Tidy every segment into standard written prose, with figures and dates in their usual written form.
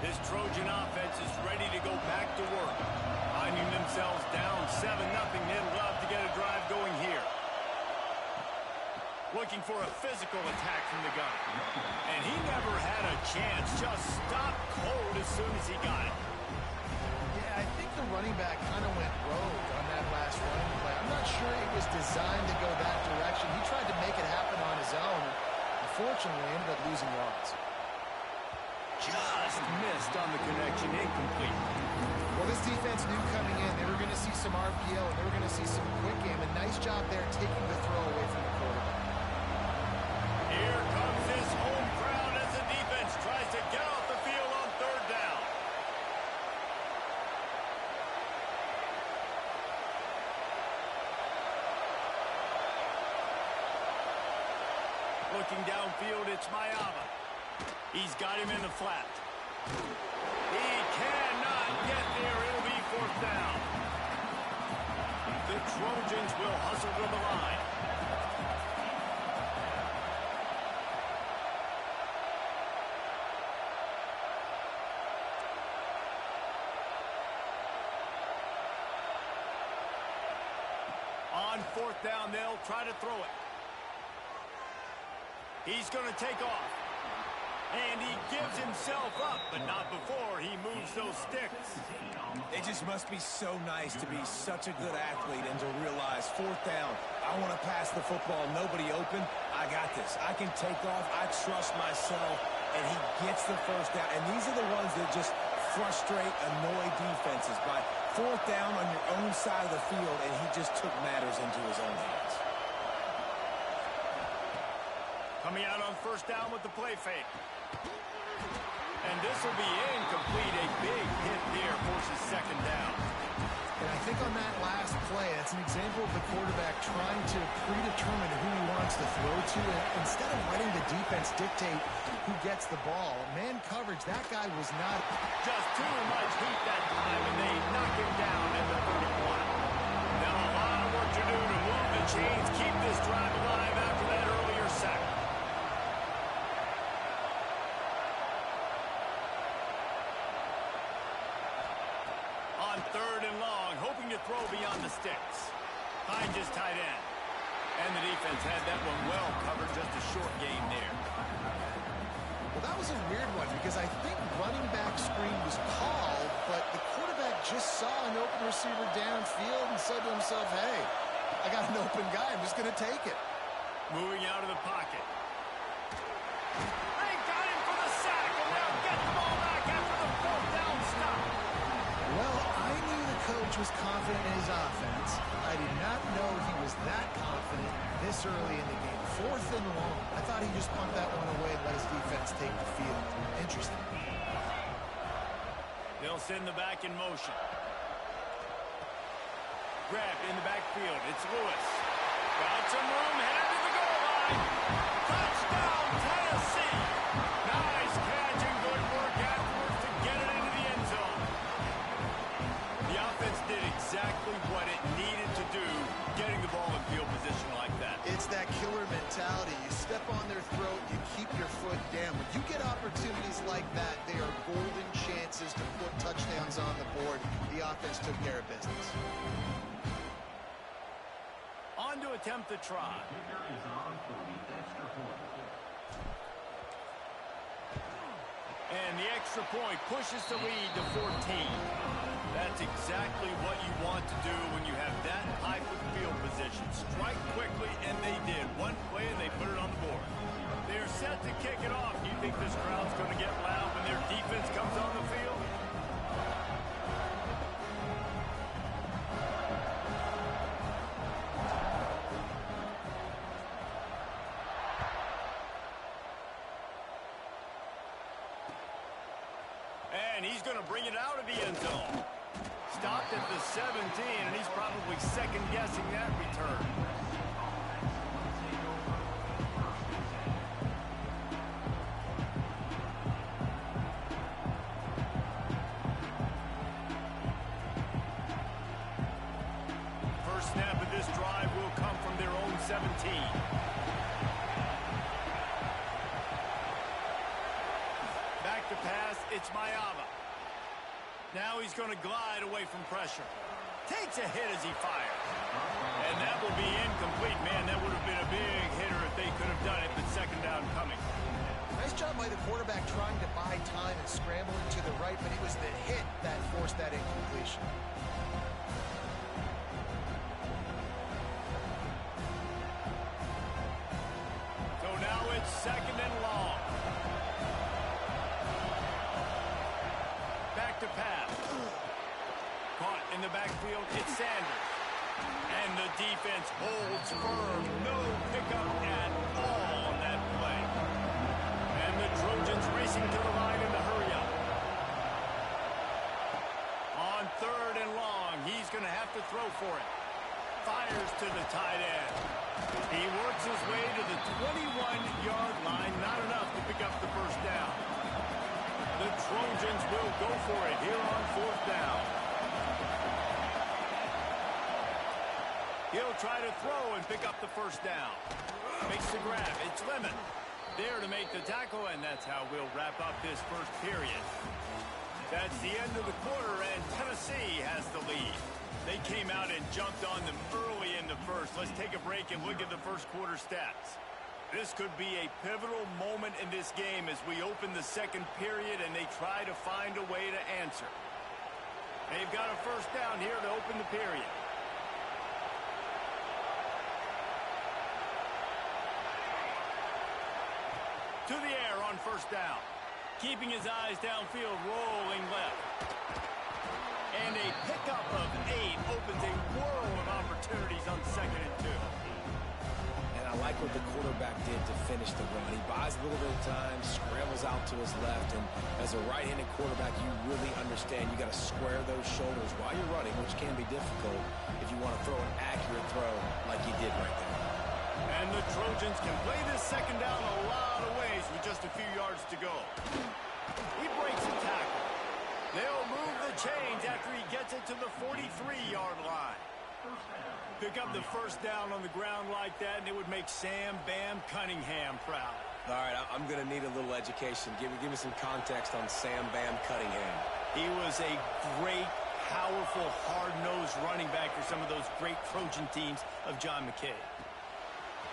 This Trojan offense is ready to go back to work. Finding themselves down 7-0, they'd love to get a drive going here. Looking for a physical attack from the gun. And he never had a chance. Just stopped cold as soon as he got it. Yeah, I think the running back kind of went rogue on that last running play. I'm not sure it was designed to go that direction. He tried to make it happen on his own. Unfortunately, ended up losing yards. Just missed on the connection, incomplete. Well, this defense knew coming in they were going to see some RPO and they were going to see some quick game. A nice job there taking the throw away from the quarterback. Here comes this home crowd as the defense tries to get off the field on 3rd down. Looking downfield, it's Mayava. He's got him in the flat. He cannot get there. It'll be 4th down. The Trojans will hustle to the line. On 4th down, they'll try to throw it. He's going to take off. And he gives himself up, but not before he moves those sticks. It just must be so nice to be such a good athlete and to realize 4th down, I want to pass the football, nobody open, I got this. I can take off, I trust myself, and he gets the 1st down. And these are the ones that just frustrate, annoy defenses by 4th down on your own side of the field, and he just took matters into his own hands. Coming out on 1st down with the play fake. And this will be incomplete. A big hit there forces 2nd down. And I think on that last play, that's an example of the quarterback trying to predetermine who he wants to throw to. And instead of letting the defense dictate who gets the ball, man coverage, that guy was not. Just too much heat that time, and they knock him down at the 31. Now a lot of work to do to move the chains, keep this drive alive after that earlier sack. On 3rd and long, hoping to throw beyond the sticks. Find his tight end. And the defense had that one well covered, just a short gain there. Well, that was a weird one because I think running back screen was called, but the quarterback just saw an open receiver downfield and said to himself, hey, I got an open guy. I'm just going to take it. Moving out of the pocket. They got him for the sack, and they'll get the ball back after the 4th down stop. Well, I knew the coach was confident in his offense. I did not know he was that confident this early in the game. 4th and long. I thought he just pumped that one away and let his defense take the field. Interesting. They'll send the back in motion. Grabbed in the backfield. It's Lewis. Got some room, headed to the goal line. Touchdown, Tennessee. Nice catch and good work afterwards to get it into the end zone. The offense did exactly what it needed to do, getting the ball in field position like that. It's that killer mentality. You step on their throat, you keep your foot down. When you get opportunities like that, they are golden chances to put touchdowns on the board. The offense took care of business. On to attempt the try. And the extra point pushes the lead to 14. That's exactly what you want to do when you have that type of field position. Strike quickly, and they did. One play, and they put it on the board. They're set to kick it off. Do you think this crowd's going to get loud when their defense comes on the field? And he's going to bring it out of the end zone. Stopped at the 17, and he's probably second-guessing that return. First snap of this drive will come from their own 17. Back Back to pass. It's Mayava. Now he's going to glide away from pressure. Takes a hit as he fires. And that will be incomplete. Man, that would have been a big hitter if they could have done it, but second down coming. Nice job by the quarterback trying to buy time and scrambling to the right, but it was the hit that forced that incompletion. So now it's second and long. Back to pass. Caught in the backfield, it's Sanders. And the defense holds firm. No pickup at all on that play. And the Trojans racing to the line in the hurry-up. On third and long, he's going to have to throw for it. Fires to the tight end. He works his way to the 21-yard line. Not enough to pick up the first down. The Trojans will go for it here on fourth down. He'll try to throw and pick up the first down. Makes the grab. It's Lemon. There to make the tackle, and that's how we'll wrap up this first period. That's the end of the quarter, and Tennessee has the lead. They came out and jumped on them early in the first. Let's take a break and look at the first quarter stats. This could be a pivotal moment in this game as we open the second period and they try to find a way to answer. They've got a first down here to open the period. To the air on first down. Keeping his eyes downfield, rolling left. And a pickup of 8 opens a world of opportunities on second and 2. And I like what the quarterback did to finish the run. He buys a little bit of time, scrambles out to his left, and as a right-handed quarterback, you really understand you got to square those shoulders while you're running, which can be difficult if you want to throw an accurate throw like he did right there. And the Trojans can play this second down a lot of ways with just a few yards to go. He breaks a tackle. They'll move the chains after he gets it to the 43-yard line. Pick up the first down on the ground like that, and it would make Sam Bam Cunningham proud. All right, I'm going to need a little education. Give me some context on Sam Bam Cunningham. He was a great, powerful, hard-nosed running back for some of those great Trojan teams of John McKay.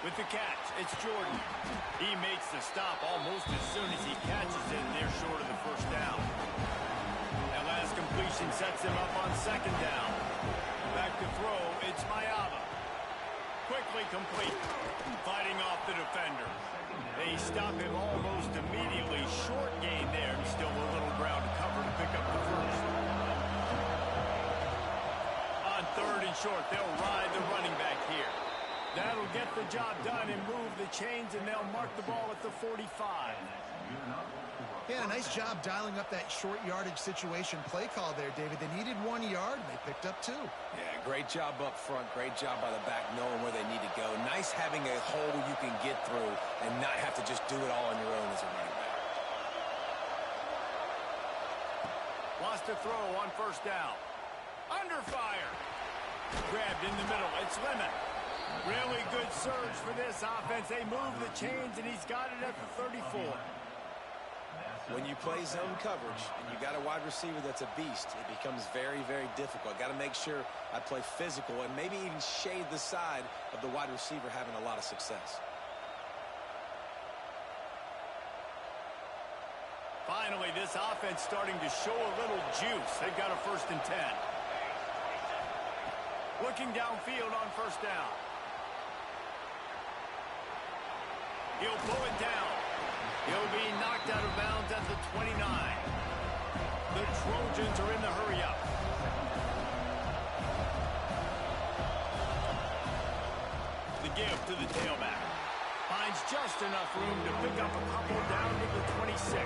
With the catch, it's Jordan. He makes the stop almost as soon as he catches it, and they're short of the first down. That last completion sets him up on second down. Back to throw, it's Mayava. Quickly complete. Fighting off the defender. They stop him almost immediately. Short gain there, and still a little ground to cover to pick up the first. On third and short, they'll ride the running back here. That'll get the job done and move the chains, and they'll mark the ball at the 45. Yeah, nice job dialing up that short yardage situation play call there, David. They needed 1 yard, and they picked up 2. Yeah, great job up front. Great job by the back knowing where they need to go. Nice having a hole you can get through and not have to just do it all on your own as a running back. Lost a throw on first down. Under fire. Grabbed in the middle. It's Lemon. Really good surge for this offense. They move the chains, and he's got it at the 34. When you play zone coverage and you got a wide receiver that's a beast, it becomes very, very difficult. Got to make sure I play physical and maybe even shade the side of the wide receiver having a lot of success. Finally, this offense starting to show a little juice. They've got a first and 10. Looking downfield on first down. He'll pull it down. He'll be knocked out of bounds at the 29. The Trojans are in the hurry-up. The give to the tailback. Finds just enough room to pick up a couple down to the 26.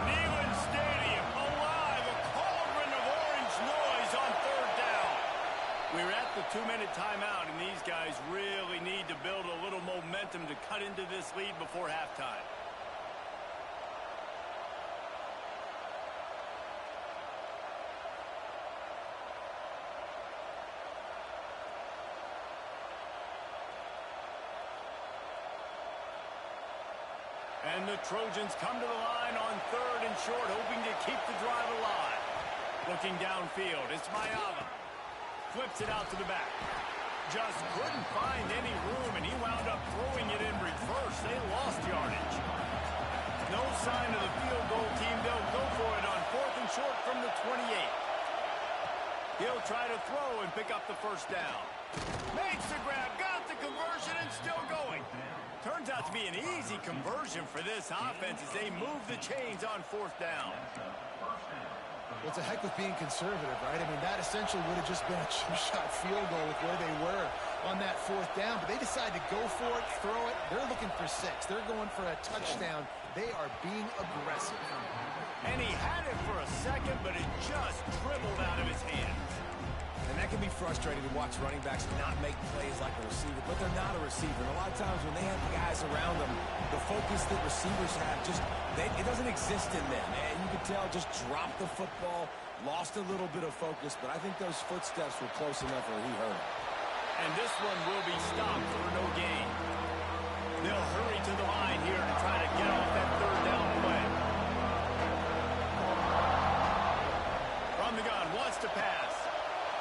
Neyland Stadium, alive, a cauldron of orange noise on third down. We're at the 2-minute timeout, and these guys really need to build a little momentum to cut into this lead before halftime. And the Trojans come to the line on short, hoping to keep the drive alive. Looking downfield, it's Mayala. Flips it out to the back. Just couldn't find any room, and he wound up throwing it in reverse. They lost yardage. No sign of the field goal team. They'll go for it on 4th and short from the 28. He'll try to throw and pick up the first down. Makes the grab, got the conversion, and still going. Turns out to be an easy conversion for this offense as they move the chains on 4th down. Well, it's a heck with being conservative, right? I mean, that essentially would have just been a two-shot field goal with where they were on that 4th down. But they decide to go for it, throw it. They're looking for 6. They're going for a touchdown. They are being aggressive. And he had it for a second, but it just dribbled out of his hands. And that can be frustrating to watch running backs not make plays like a receiver, but they're not a receiver. And a lot of times when they have guys around them, the focus that receivers have it doesn't exist in them. And you can tell just dropped the football, lost a little bit of focus, but I think those footsteps were close enough where he heard it. And this one will be stopped for no gain. They'll hurry to the line here to try to get off that 3rd down play. From the gun, wants to pass.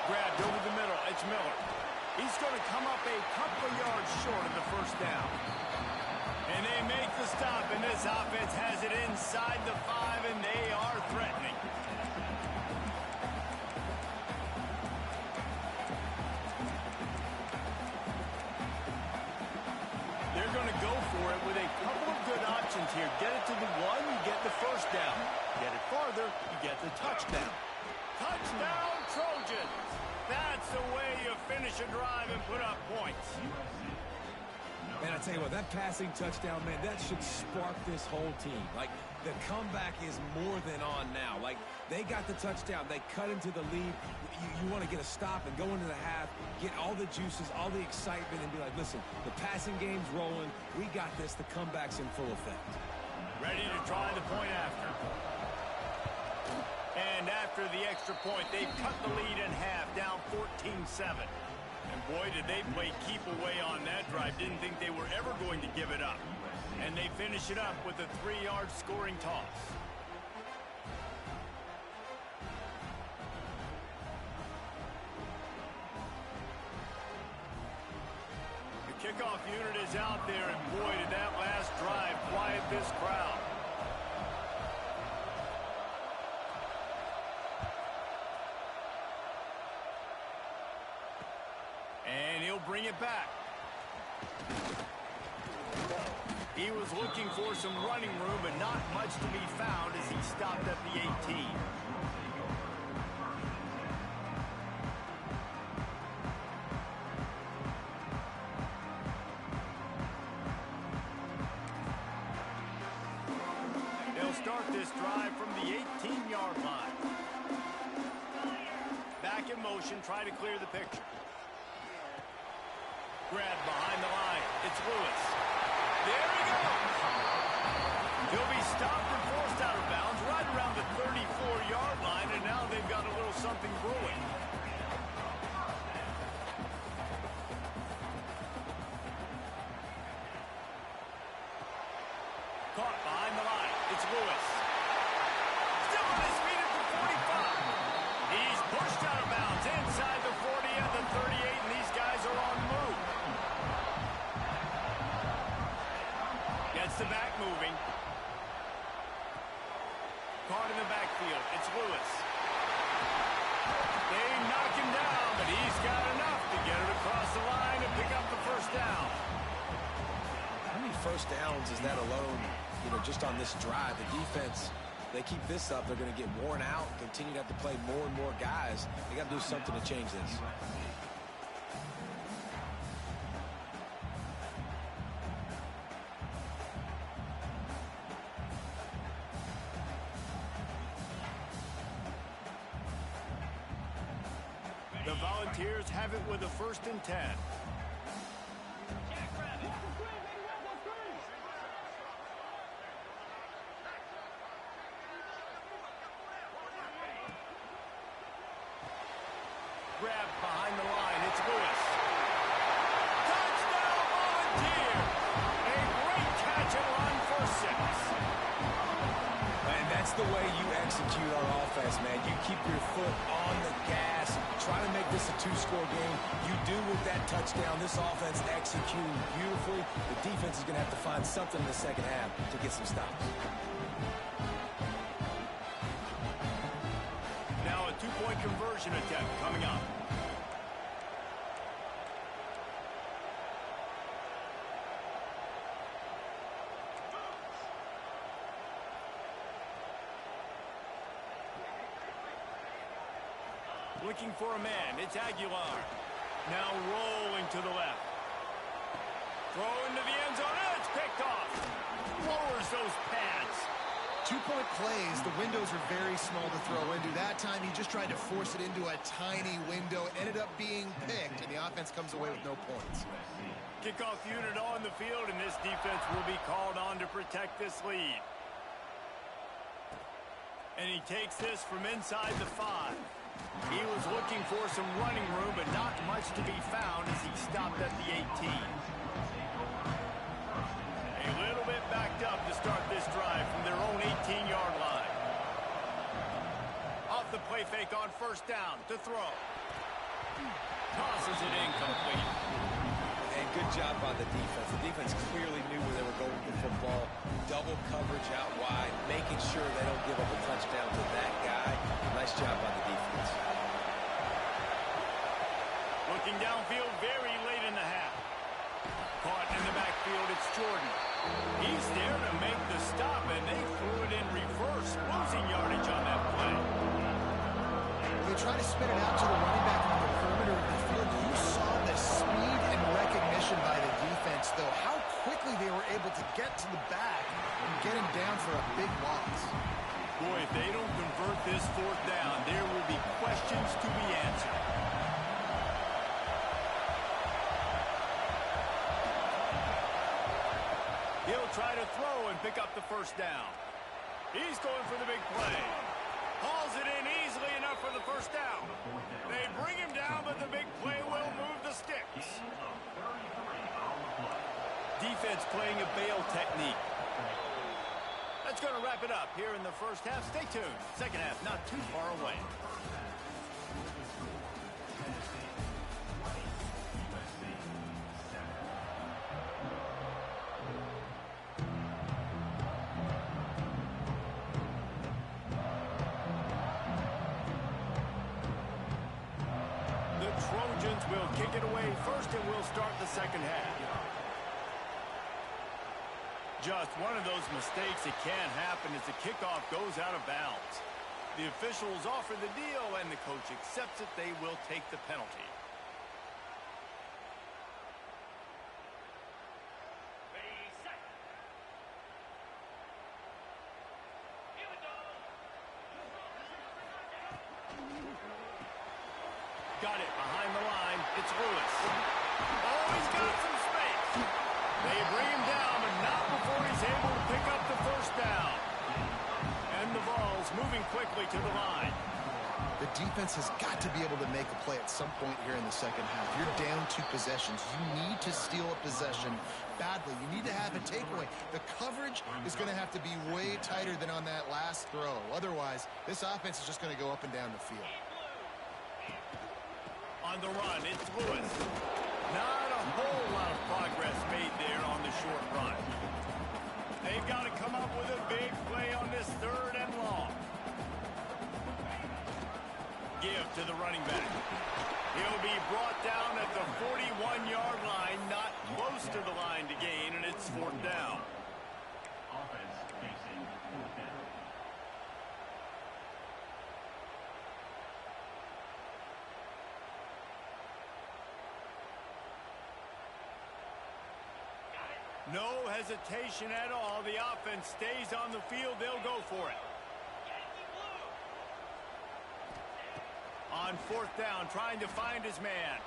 Grabbed over the middle, it's Miller. He's going to come up a couple of yards short of the 1st down. And they make the stop, and this offense has it inside the 5, and they are threatening. They're going to go for it with a couple of good options here. Get it to the 1, you get the 1st down. Get it farther, you get the touchdown. Touchdown, Trojans! That's the way you finish a drive and put up points. Man, I tell you what, that passing touchdown, man, that should spark this whole team. Like, the comeback is more than on now. Like, they got the touchdown. They cut into the lead. You want to get a stop and go into the half, get all the juices, all the excitement, and be like, listen, the passing game's rolling. We got this. The comeback's in full effect. Ready to try the point after. And after the extra point, they've cut the lead in half, down 14-7. And boy, did they play keep away on that drive. Didn't think they were ever going to give it up. And they finish it up with a 3-yard scoring toss. The kickoff unit is out there, and boy, did that last drive quiet this crowd. And he'll bring it back. He was looking for some running room, but not much to be found as he stopped at the 18. They'll start this drive from the 18-yard line. Back in motion, try to clear the picture. Grab behind the line. It's Lewis. There he goes. He'll be stopped and forced out of bounds right around the 34-yard line, and now they've got a little something brewing. Caught behind the line. It's Lewis. Still on his feet at the 45. He's pushed out of bounds inside the 40 and the 38, and these guys are on the move. Gets the back moving. Caught in the backfield. It's Lewis. They knock him down, but he's got enough to get it across the line and pick up the 1st down. How many 1st downs is that alone, just on this drive? The defense, they keep this up, they're going to get worn out, continue to have to play more and more guys. They got to do something to change this. The Volunteers have it with a 1st and 10. Grab behind the line. It's Lewis. Touchdown, Volunteer! A great catch and run for 6. And that's That's the way you execute on offense, man. You keep your foot on the gas, try to make this a two-score game. You do with that touchdown. This offense executing beautifully. The defense is going to have to find something in the second half to get some stops. Now a two-point conversion attempt coming up. Looking for a man. It's Aguilar. Now rolling to the left. Throw into the end zone. It's picked off. Lowers those pads. Two-point plays, the windows are very small to throw into. That time, he just tried to force it into a tiny window. Ended up being picked, and the offense comes away with no points. Kickoff unit on the field, and this defense will be called on to protect this lead. And he takes this from inside the 5. He was looking for some running room, but not much to be found as he stopped at the 18. A little bit backed up to start this drive from their own 18-yard line. Off the play fake on first down to throw. Tosses it incomplete. And good job by the defense. The defense clearly knew where they were going with the football. Double coverage out wide, making sure they don't give up a touchdown to that guy. Nice job by the defense. Looking downfield very late in the half. Caught in the backfield, it's Jordan. He's there to make the stop, and they threw it in reverse, losing yardage on that play. They try to spin it out to the running back on the perimeter of the field. You saw the speed and recognition by the defense, though. How quickly they were able to get to the back and get him down for a big loss. Boy, if they don't convert this fourth down, there will be questions to be answered. He'll try to throw and pick up the first down. He's going for the big play. Hauls it in easily enough for the first down. They bring him down, but the big play will move the sticks. Defense playing a bail technique. That's going to wrap it up here in the first half. Stay tuned. Second half not too far away. The Trojans will kick it away first, and we'll start the second half. Just one of those mistakes that can happen as the kickoff goes out of bounds. The officials offer the deal, and the coach accepts it. They will take the penalty. Got it behind the line. It's Lewis. Oh, he's got some space. They bring him down, but not before he's able to pick up the first down. And the ball's moving quickly to the line. The defense has got to be able to make a play at some point here in the second half. You're down 2 possessions. You need to steal a possession badly. You need to have a takeaway. The coverage is going to have to be way tighter than on that last throw. Otherwise, this offense is just going to go up and down the field. On the run, it's Lewis. Not a whole lot of progress made there on the short run. They've got to come up with a big play on this third and long. Give to the running back. He'll be brought down at the 41-yard line, not close to the line to gain, and it's fourth down. Offense facing fourth down. No hesitation at all. The offense stays on the field. They'll go for it. On fourth down, trying to find his man.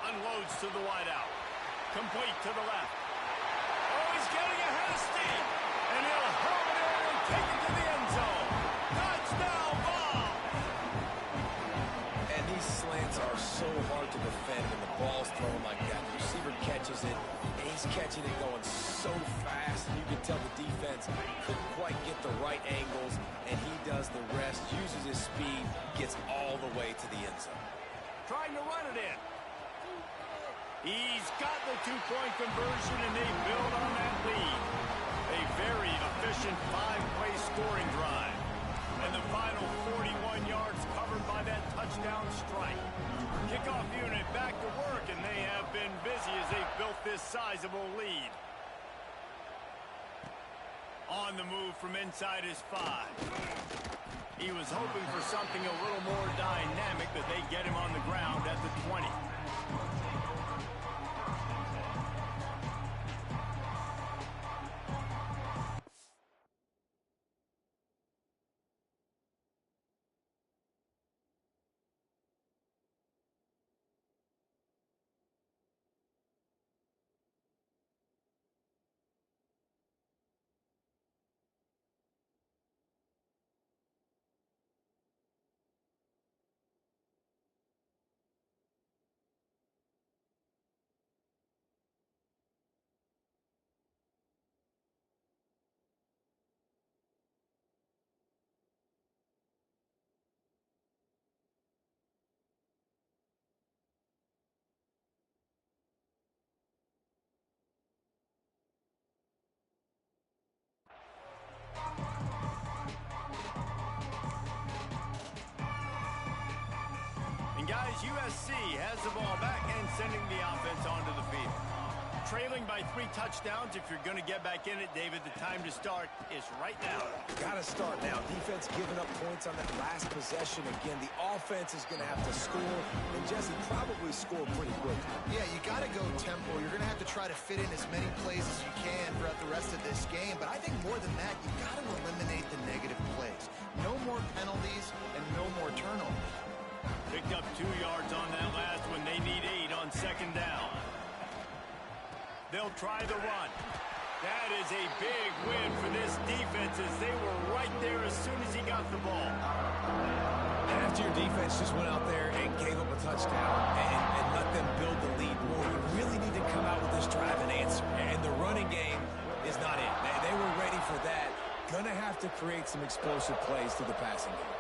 Unloads to the wideout. Complete to the left. Oh, he's getting ahead of steam. And he'll hurl it in and take it to the end zone. Touchdown ball. And these slants are so hard to defend when the ball's thrown like that. The receiver catches it, and he's catching it going so fast, and you can tell the defense couldn't quite get the right angles, and he does the rest, uses his speed, gets all the way to the end zone. Trying to run it in. He's got the two-point conversion, and they build on that lead. A very efficient five-play scoring drive. And the final 41 yards covered by that touchdown strike. Kickoff unit back to work, and they have been busy as they've built this sizable lead. On the move from inside his 5. He was hoping for something a little more dynamic, but they get him on the ground at the 20. Guys, USC has the ball back and sending the offense onto the field. Trailing by 3 touchdowns. If you're going to get back in it, David, the time to start is right now. Got to start now. Defense giving up points on that last possession. Again, the offense is going to have to score, and Jesse probably score pretty quick. Yeah, you got to go tempo. You're going to have to try to fit in as many plays as you can throughout the rest of this game. But I think more than that, you got to eliminate the negative plays. No more penalties and no more turnovers. Picked up 2 yards on that last one. They need 8 on second down. They'll try the run. That is a big win for this defense as they were right there as soon as he got the ball. And after your defense just went out there and gave up a touchdown and let them build the lead more, you really need to come out with this drive and answer. And the running game is not it. They were ready for that. Gonna have to create some explosive plays through the passing game.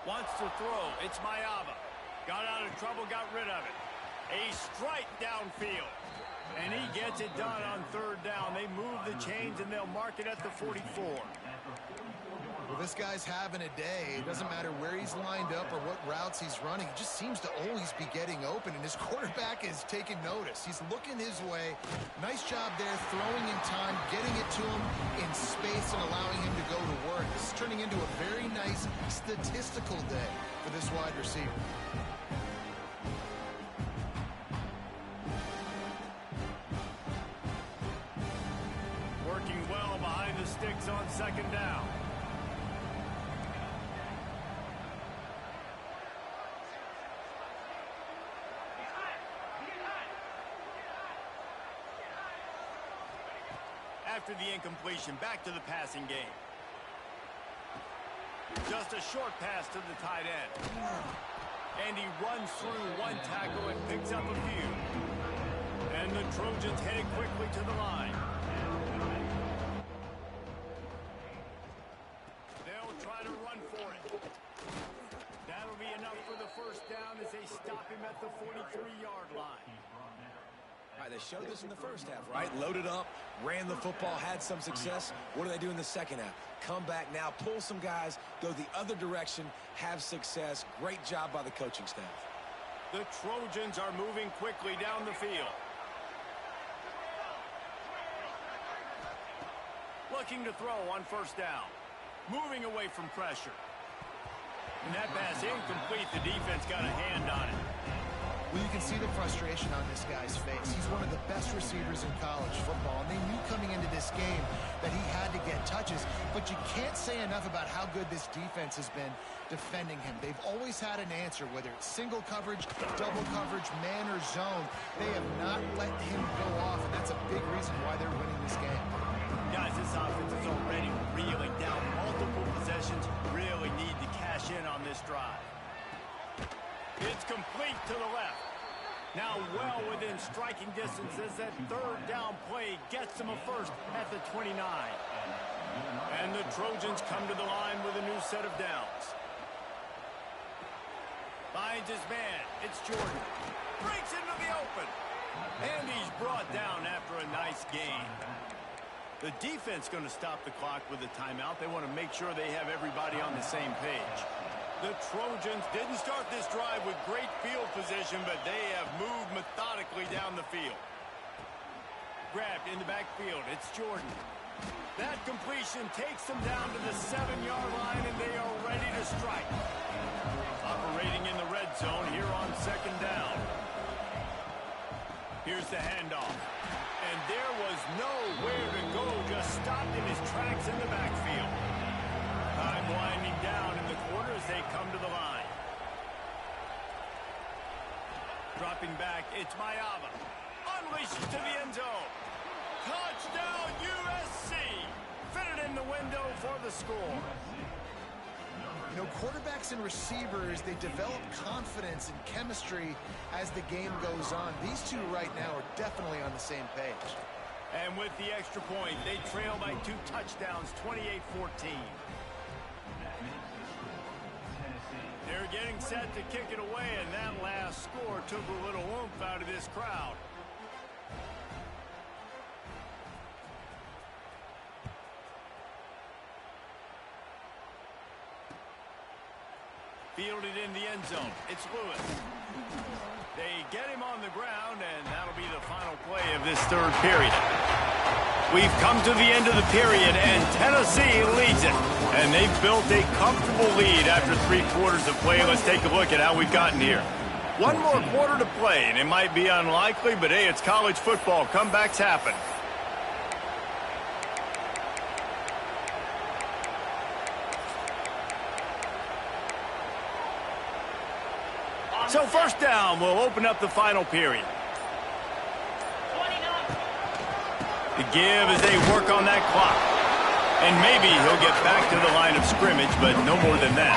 Wants to throw. It's Mayava. Got out of trouble, got rid of it. A strike downfield. And he gets it done on third down. They move the chains, and they'll mark it at the 44. Well, this guy's having a day. It doesn't matter where he's lined up or what routes he's running. He just seems to always be getting open, and his quarterback is taking notice. He's looking his way. Nice job there, throwing in time, getting it to him in space and allowing him to go to work. This is turning into a very nice statistical day for this wide receiver. Working well behind the sticks on second down. After the incompletion, back to the passing game. Just a short pass to the tight end. And he runs through one tackle and picks up a few. And the Trojans headed quickly to the line. They'll try to run for it. That'll be enough for the first down as they stop him at the 43-yard line. All right, they showed this in the first half, right? Loaded up, ran the football, had some success. What do they do in the second half? Come back now, pull some guys, go the other direction, have success. Great job by the coaching staff. The Trojans are moving quickly down the field. Looking to throw on first down. Moving away from pressure. And that pass incomplete. The defense got a hand on it. Well, you can see the frustration on this guy's face. He's one of the best receivers in college football, and they knew coming into this game that he had to get touches, but you can't say enough about how good this defense has been defending him. They've always had an answer, whether it's single coverage, double coverage, man or zone. They have not let him go off, and that's a big reason why they're winning this game. Guys, this offense is already reeling down multiple possessions. Really need to cash in on this drive. It's complete to the left. Now well within striking distance as that third down play gets them a first at the 29. And the Trojans come to the line with a new set of downs. Finds his man. It's Jordan. Breaks into the open. And he's brought down after a nice gain. The defense going to stop the clock with a timeout. They want to make sure they have everybody on the same page. The Trojans didn't start this drive with great field position, but they have moved methodically down the field. Grabbed in the backfield. It's Jordan. That completion takes them down to the 7-yard line, and they are ready to strike. Operating in the red zone here on second down. Here's the handoff. And there was nowhere to go, just stopped in his tracks in the backfield. Time winding down in the quarter as they come to the line. Dropping back, it's Mayava. Unleashes to the end zone. Touchdown USC! Fitted in the window for the score. You know, quarterbacks and receivers, they develop confidence and chemistry as the game goes on. These two right now are definitely on the same page. And with the extra point, they trail by 2 touchdowns, 28-14. They're getting set to kick it away, and that last score took a little oomph out of this crowd. Fielded in the end zone. It's Lewis. They get him on the ground, and that'll be the final play of this third period. We've come to the end of the period, and Tennessee leads it. And they've built a comfortable lead after 3 quarters of play. Let's take a look at how we've gotten here. 1 more quarter to play, and it might be unlikely, but hey, it's college football. Comebacks happen. So first down will open up the final period. The give as they work on that clock. And maybe he'll get back to the line of scrimmage, but no more than that.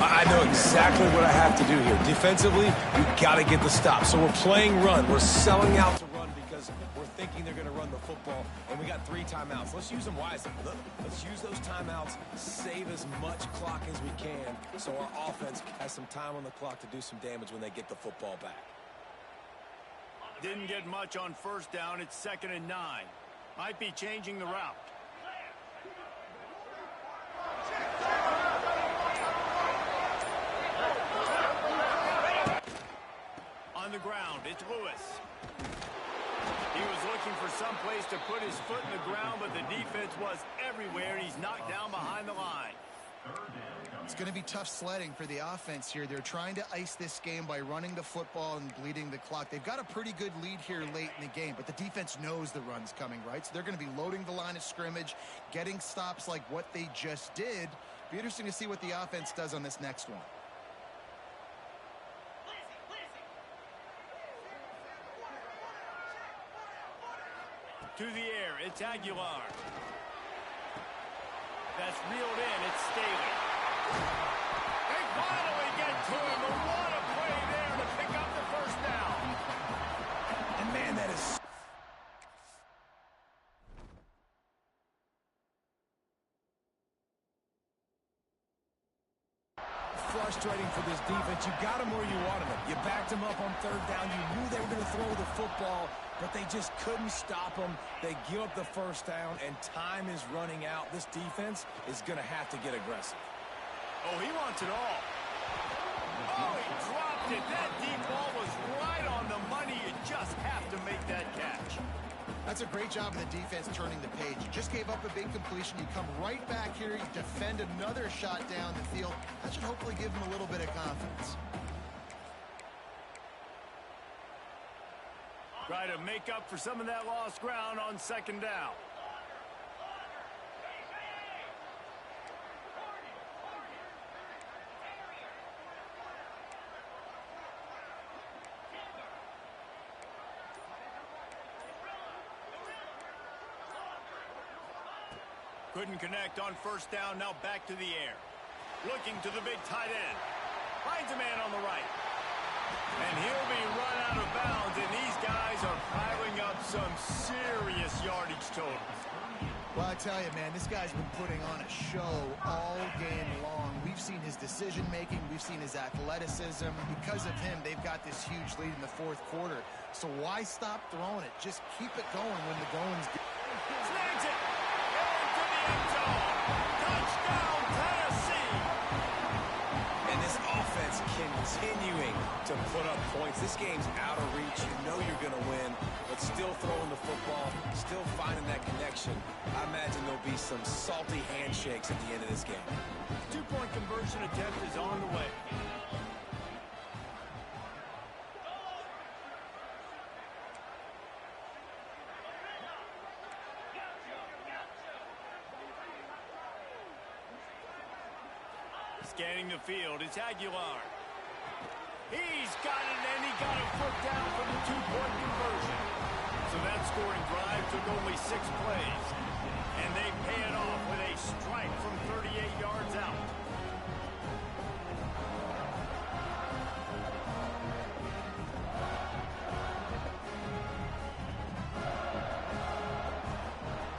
I know exactly what I have to do here. Defensively, we've got to get the stop. So we're playing run. We're selling out to run because we're thinking they're going to run the football. And we got 3 timeouts. Let's use them wisely. Let's use those timeouts, save as much clock as we can so our offense has some time on the clock to do some damage when they get the football back. Didn't get much on first down. It's 2nd and 9. Might be changing the route. On the ground, it's Lewis. He was looking for some place to put his foot in the ground, but the defense was everywhere, and he's knocked down behind the line. It's going to be tough sledding for the offense here. They're trying to ice this game by running the football and bleeding the clock. They've got a pretty good lead here late in the game, but the defense knows the run's coming, right? So they're going to be loading the line of scrimmage, getting stops like what they just did. Be interesting to see what the offense does on this next one. To the air, it's Aguilar. That's reeled in, it's Staley. They finally get to him, and what a play there to pick up the first down. And man, that is... frustrating for this defense. You got them where you wanted them. You backed them up on 3rd down. You knew they were going to throw the football, but they just couldn't stop them. They give up the first down, and time is running out. This defense is going to have to get aggressive. Oh, he wants it all. Oh, he dropped it. That deep ball was right on the money. You just have to make that catch. That's a great job of the defense turning the page. You just gave up a big completion. You come right back here. You defend another shot down the field. That should hopefully give them a little bit of confidence. Try to make up for some of that lost ground on 2nd down. Couldn't connect on 1st down, now back to the air. Looking to the big tight end. Finds a man on the right. And he'll be run out of bounds, and these guys are piling up some serious yardage totals. Well, I tell you, man, this guy's been putting on a show all game long. We've seen his decision-making. We've seen his athleticism. Because of him, they've got this huge lead in the fourth quarter. So why stop throwing it? Just keep it going when the going's good. Snags it. Into the end zone. Touchdown, Tennessee. And this offense continuing to put up points. This game's out of reach. You know you're going to win, but still throwing the football, still finding that connection. I imagine there'll be some salty handshakes at the end of this game. Two-point conversion attempt is on the way. Scanning the field, it's Aguilar. He's got it, and he got a foot down for the two-point conversion. So that scoring drive took only 6 plays. And they pay it off with a strike from 38 yards out.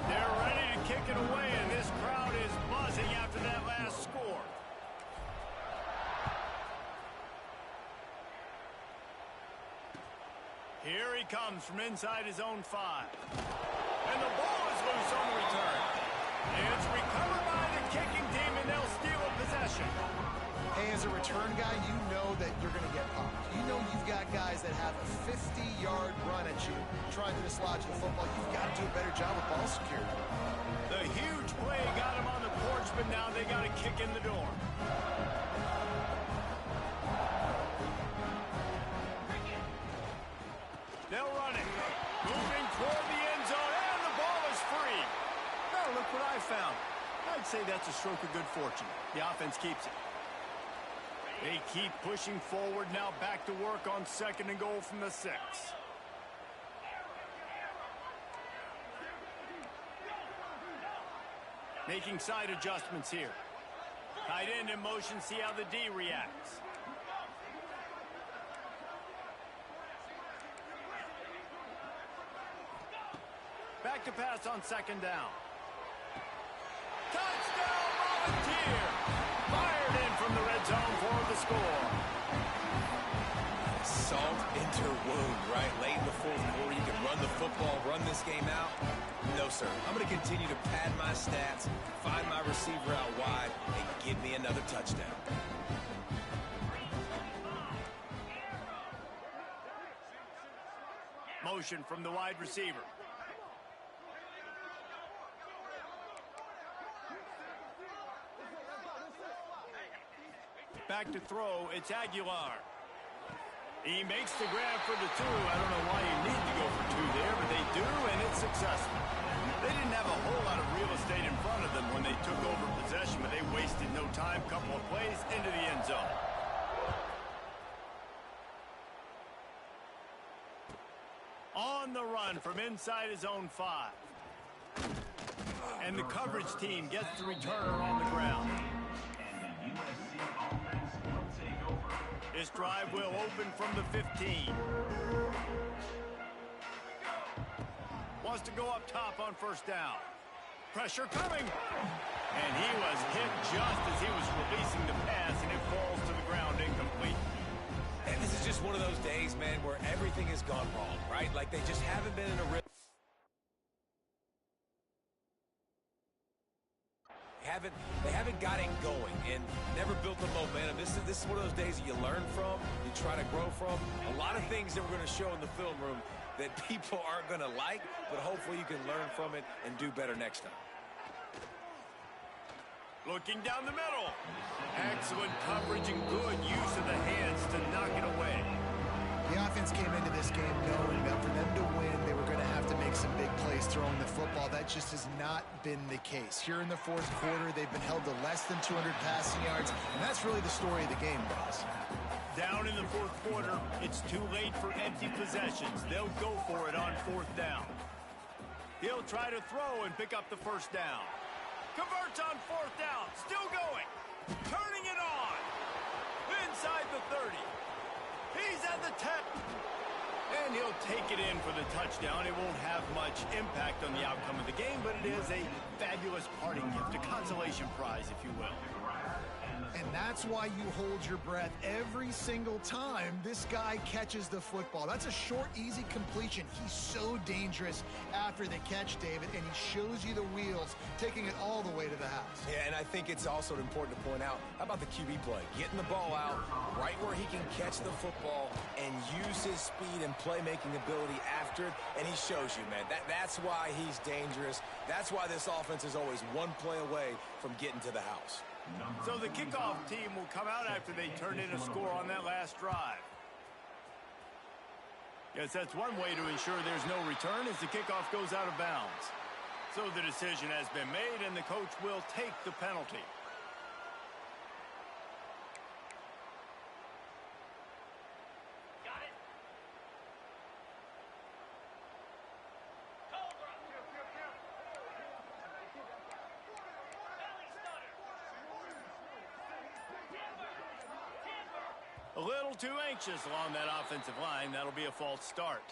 They're ready to kick it away, and this crowd is buzzing after that last score. Here he comes from inside his own 5. And the ball is loose on the return. It's recovered by the kicking team, and they'll steal a possession. Hey, as a return guy, you know that you're going to get popped. You know you've got guys that have a 50-yard run at you trying to dislodge the football. You've got to do a better job with ball security. The huge play got him on the porch, but now they got a kick in the door. They'll run it. Moving toward the end zone, and the ball is free. Now look what I found. I'd say that's a stroke of good fortune. The offense keeps it. They keep pushing forward, now back to work on 2nd and goal from the 6. Making side adjustments here. Tight end in motion, see how the D reacts. Back to pass on 2nd down. Touchdown, Volunteer! Fired in from the red zone for the score. Salt into wound, right? Late in the fourth quarter, you can run the football, run this game out. No, sir. I'm going to continue to pad my stats, find my receiver out wide, and give me another touchdown. Motion from the wide receiver. Back to throw, it's Aguilar. He makes the grab for the 2. I don't know why you need to go for 2 there, but they do, and it's successful. They didn't have a whole lot of real estate in front of them when they took over possession, but they wasted no time. Couple of plays into the end zone. On the run from inside his own 5. And the coverage team gets the returner on the ground. This drive will open from the 15. Wants to go up top on 1st down. Pressure coming. And he was hit just as he was releasing the pass, and it falls to the ground incomplete. And this is just one of those days, man, where everything has gone wrong, right? Like they just haven't been in a real... They haven't got it going and never built the momentum. This is one of those days that you learn from, you try to grow from. A lot of things that we're going to show in the film room that people aren't going to like, but hopefully you can learn from it and do better next time. Looking down the middle. Excellent coverage and good use of the hands to knock it away. The offense came into this game knowing that for them to win, they were going to have to make some big plays throwing the football. That just has not been the case. Here in the fourth quarter, they've been held to less than 200 passing yards, and that's really the story of the game, guys. Down in the fourth quarter, it's too late for empty possessions. They'll go for it on 4th down. He'll try to throw and pick up the 1st down. Converts on 4th down. Still going. Turning it on. Inside the 30. He's at the 10. And he'll take it in for the touchdown. It won't have much impact on the outcome of the game, but it is a fabulous parting gift, a consolation prize, if you will. And that's why you hold your breath every single time this guy catches the football. That's a short, easy completion. He's so dangerous after the catch, David, and he shows you the wheels, taking it all the way to the house. Yeah, and I think it's also important to point out, how about the QB play? Getting the ball out right where he can catch the football and use his speed and playmaking ability after it, and he shows you, man. That's why he's dangerous. That's why this offense is always one play away from getting to the house. So the kickoff team will come out after they turn in a score on that last drive. Yes, that's one way to ensure there's no return as the kickoff goes out of bounds. So the decision has been made, and the coach will take the penalty. A little too anxious along that offensive line. That'll be a false start.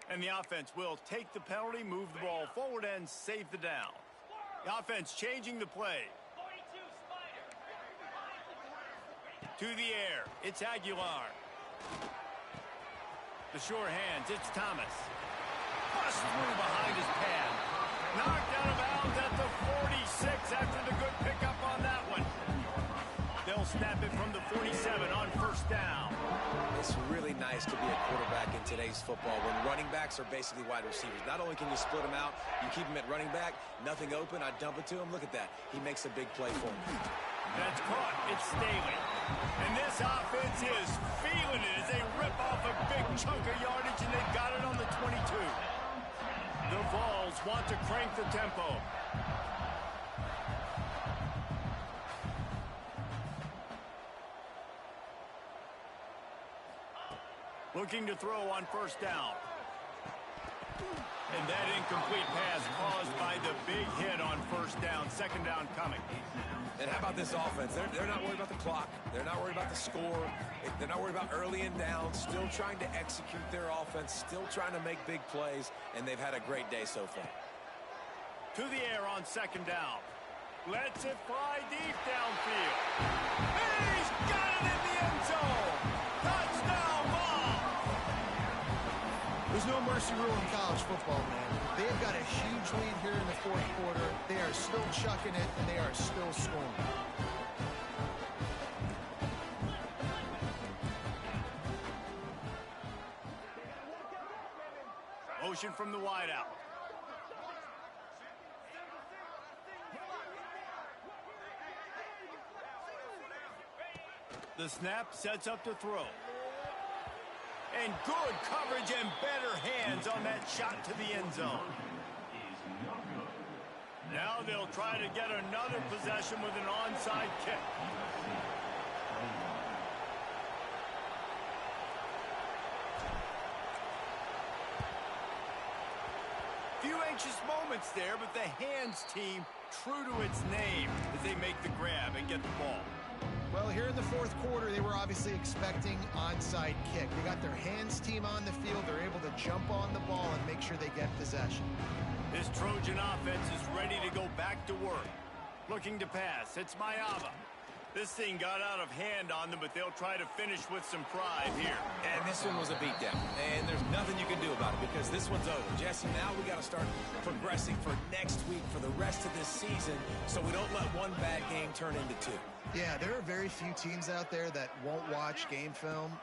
And the offense will take the penalty, move the ball forward, and save the down. The offense changing the play. To the air, it's Aguilar. The sure hands, it's Thomas. Bust through behind his pad. Knocked out of bounds at the 46 after the good pickup on that one. They'll snap it from the 47 on first down. It's really nice to be a quarterback in today's football when running backs are basically wide receivers. Not only can you split them out, you keep them at running back, nothing open, I dump it to him. Look at that. He makes a big play for me. That's caught. It's Staley. And this offense is feeling it as they rip off a big chunk of yardage, and they've got it on the 22. The Vols want to crank the tempo. Looking to throw on first down. And that incomplete pass caused by the big hit on first down. Second down coming. And how about this offense? They're not worried about the clock. They're not worried about the score. They're not worried about early and down. Still trying to execute their offense. Still trying to make big plays. And they've had a great day so far. To the air on second down. Lets it fly deep downfield. He's got it in the end zone. Touchdown ball. There's no mercy rule in college football, man. They've got a huge lead here in the fourth quarter. They are still chucking it, and they are still scoring. Motion from the wideout. The snap sets up to throw. And good coverage and better hands on that shot to the end zone. Now they'll try to get another possession with an onside kick. Few anxious moments there, but the hands team true to its name as they make the grab and get the ball. Well, here in the fourth quarter, they were obviously expecting onside kick. They got their hands team on the field. They're able to jump on the ball and make sure they get possession. This Trojan offense is ready to go back to work. Looking to pass. It's Mayava. This thing got out of hand on them, but they'll try to finish with some pride here. And this one was a beatdown. And there's nothing you can do about it because this one's over. Jesse, now we got to start progressing for next week, for the rest of this season, so we don't let one bad game turn into two. Yeah, there are very few teams out there that won't watch game film,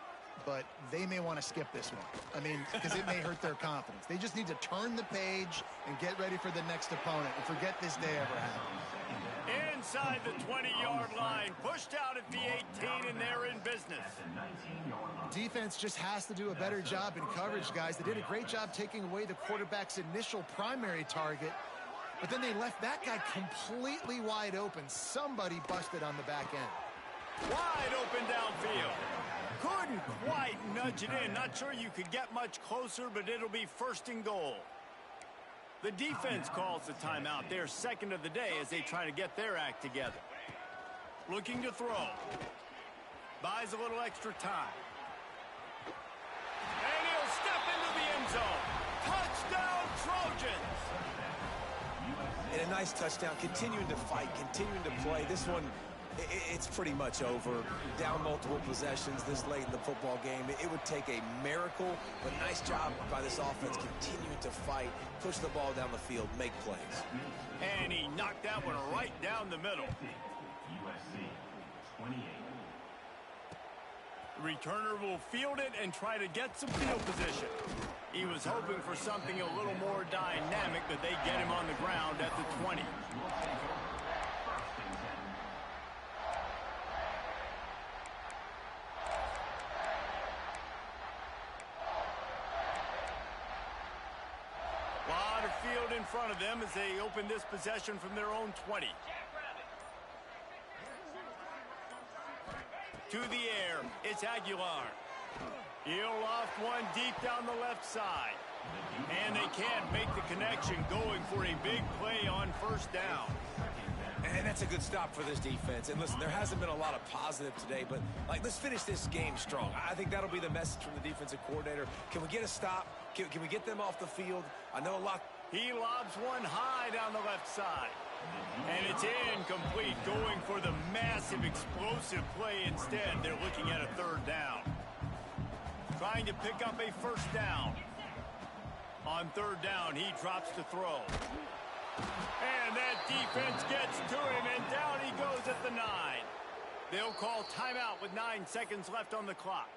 but they may want to skip this one. I mean, because it may hurt their confidence. They just need to turn the page and get ready for the next opponent and forget this day ever happened. Inside the 20-yard line, pushed out at the 18, and they're in business. Defense just has to do a better job in coverage, guys. They did a great job taking away the quarterback's initial primary target, but then they left that guy completely wide open. Somebody busted on the back end. Wide open downfield. Couldn't quite nudge it in. Not sure you could get much closer, but it'll be first and goal. The defense calls the timeout. They're second of the day as they try to get their act together. Looking to throw. Buys a little extra time. And a nice touchdown, continuing to fight, continuing to play. This one, it's pretty much over. Down multiple possessions this late in the football game. It would take a miracle, but nice job by this offense continuing to fight, push the ball down the field, make plays. And he knocked that one right down the middle. USC 28. The returner will field it and try to get some field position. He was hoping for something a little more dynamic, but they get him on the ground at the 20. Lot of field in front of them as they open this possession from their own 20. To the air, it's Aguilar. He'll loft one deep down the left side. And they can't make the connection, going for a big play on first down. And that's a good stop for this defense. And listen, there hasn't been a lot of positive today, but let's finish this game strong. I think that'll be the message from the defensive coordinator. Can we get a stop? Can we get them off the field? I know a lot. He lobs one high down the left side. And it's incomplete, going for the massive explosive play instead. They're looking at a third down. Trying to pick up a first down. On third down, he drops to throw. And that defense gets to him, and down he goes at the 9. They'll call timeout with 9 seconds left on the clock.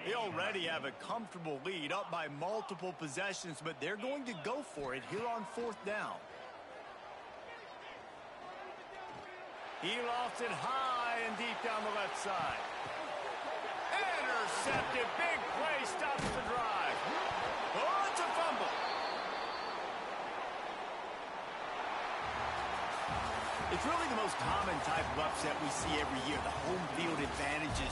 They already have a comfortable lead, up by multiple possessions, but they're going to go for it here on fourth down. He lofts it high and deep down the left side. Intercepted. Big play stops the drive. Oh, it's a fumble. It's really the most common type of upset we see every year. The home field advantage is